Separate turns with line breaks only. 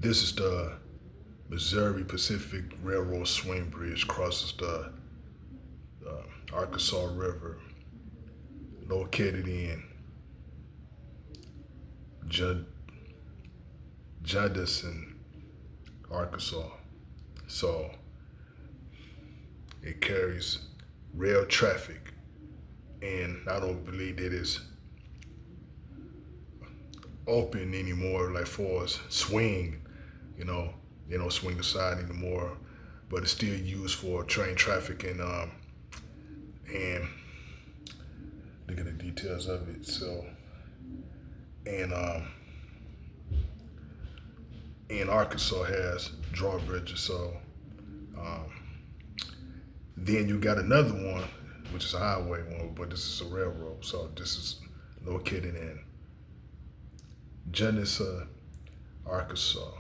This is the Missouri Pacific Railroad swing bridge, crosses the Arkansas River, located in Judsonia, Arkansas. So it carries rail traffic, and I don't believe that it's open anymore, like for us swing, they don't swing aside anymore, but it's still used for train traffic and look at the details of it. So, and Arkansas has drawbridges. So, then you got another one, which is a highway one, but this is a railroad. So this is located in Judsonia, Arkansas.